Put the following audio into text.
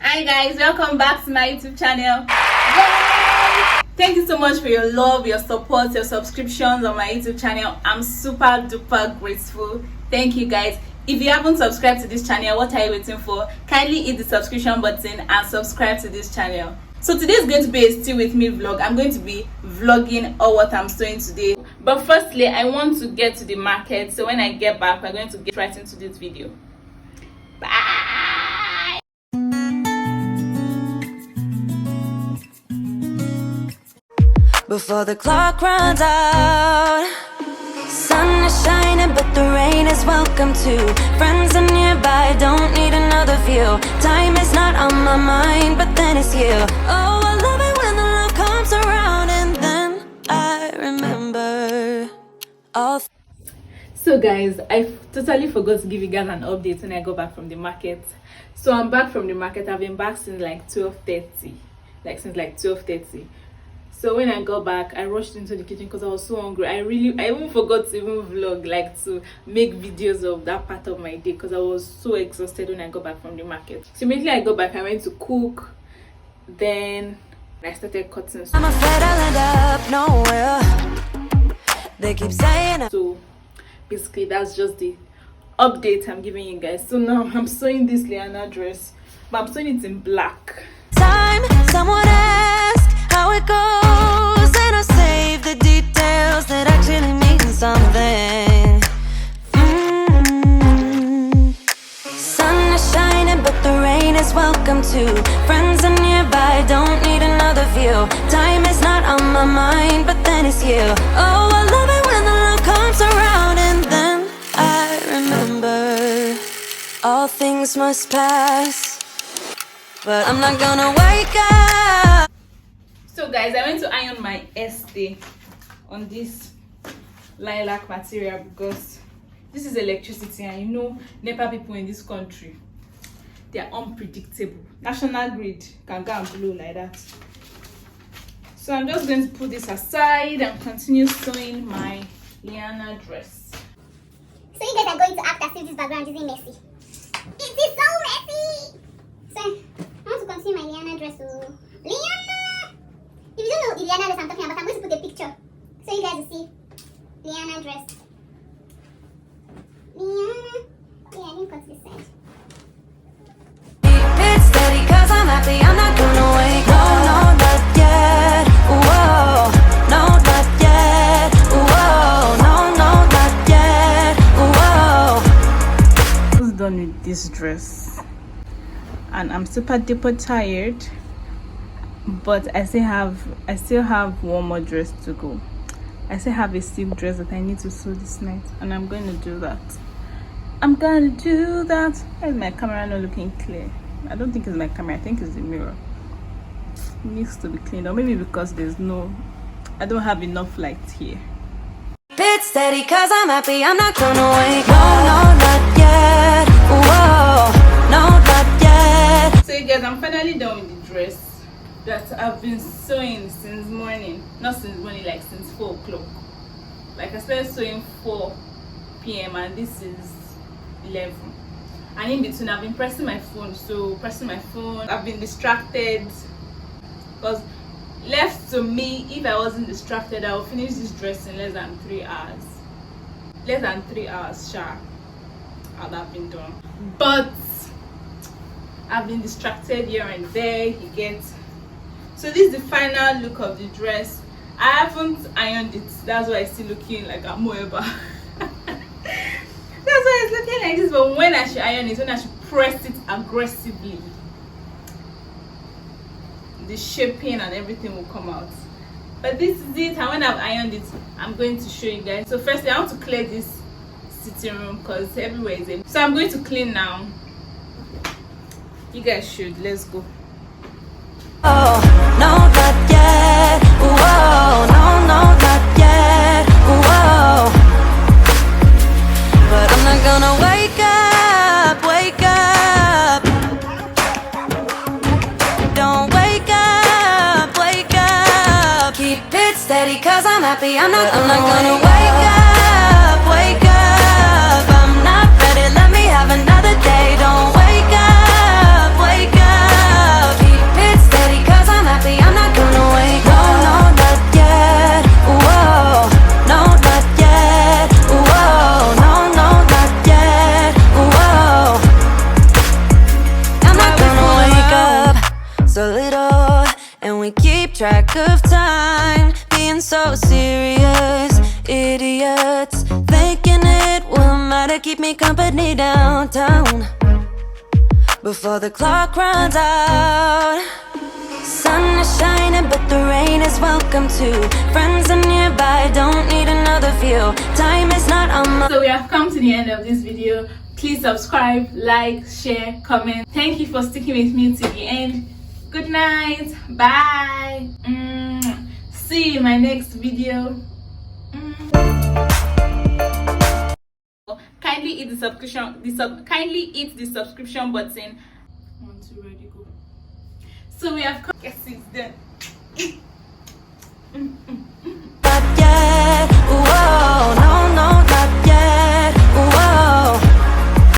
Hi guys, welcome back to my YouTube channel. Yay! Thank you so much for your love, your support, your subscriptions on my YouTube channel. I'm super duper grateful. Thank you guys. If you haven't subscribed to this channel, what are you waiting for? Kindly hit the subscription button and subscribe to this channel. So today is going to be a still with me vlog. I'm going to be vlogging all what I'm doing today. But firstly, I want to get to the market. So when I get back, we're going to get right into this video. Bye! Before the clock runs out, sun is shining but the rain is welcome too. Friends are nearby, don't need another view. Time is not on my mind, but then it's you. Oh, I love it when the love comes around, and then I remember all. So guys, I totally forgot to give you guys an update when I go back from the market. So I'm back from the market. I've been back since like 12:30, since 12:30. So when I got back, I rushed into the kitchen because I was so hungry. I even forgot to even vlog, to make videos of that part of my day because I was so exhausted when I got back from the market. So immediately I got back, I went to cook. Then I started cutting. I'm afraid I'll end up nowhere. They keep saying. So basically that's just the update I'm giving you guys. So now I'm sewing this Liana dress, but I'm sewing it in black. Time someone ask how it goes, and I save the details that actually mean something. Sun is shining but the rain is welcome too. Friends are nearby, don't need another view. Time is not on my mind, but then it's you. Oh, I love it when the love comes around, and then I remember all things must pass, but I'm not gonna wake up. So guys, I went to iron my stay on this lilac material because this is electricity, and you know NEPA people in this country, they are unpredictable. National grid can go and blow like that. So I'm just going to put this aside and continue sewing my Liana dress. So you guys are going to act as if this background isn't messy. It is so messy! So I want to continue my Liana dress. So Liana! If you don't know the Liana dress I'm talking about, I'm going to put a picture so you guys will see Liana dress. Liana. Yeah, I didn't cut this side. It's steady cause I'm happy, I'm not gonna wake up. No, not yet. Whoa, no, not yet. Whoa, no, not yet. Whoa. I was done with this dress and I'm super duper tired, but I still have one more dress to go. I still have a silk dress that I need to sew this night, and I'm going to do that. Why is my camera not looking clear? I don't think it's my camera, I think it's the mirror. It needs to be cleaned, or maybe because I don't have enough light here. It's steady cause I'm happy, I'm not gonna wake up. No, not yet. Whoa, no, not yet. So you guys, I'm finally done with the dress that I've been sewing since morning. Not since morning, since 4 o'clock. I started sewing 4 p.m. and this is 11. And in between I've been pressing my phone. I've been distracted because left to me, if I wasn't distracted, I would finish this dress in less than 3 hours. Less than 3 hours sharp I'd have been done, but I've been distracted here and there, you get. So this is the final look of the dress. I haven't ironed it, that's why it's still looking like a moeba. That's why it's looking like this, but when I should iron it, when I should press it aggressively, the shaping and everything will come out. But this is it, and when I've ironed it, I'm going to show you guys. So firstly, I want to clear this sitting room because everywhere is empty. So I'm going to clean now. You guys should. Let's go. Oh, no, not yet. Whoa, no, not yet. Whoa. But I'm not gonna wake up. Don't wake up. Keep it steady cause I'm happy, I'm not gonna wake up. I'm not ready, let me have another day. Don't wake up. track of time, being so serious. Idiots thinking it will matter, keep me company downtown before the clock runs out. Sun is shining, but the rain is welcome too. Friends are nearby, don't need another view. Time is not on my... So we have come to the end of this video. Please subscribe, like, share, comment. Thank you for sticking with me to the end. Good night. Bye. See you in my next video. Kindly hit the subscription button. 1, 2, ready, go. So we have come. Yes, it's done.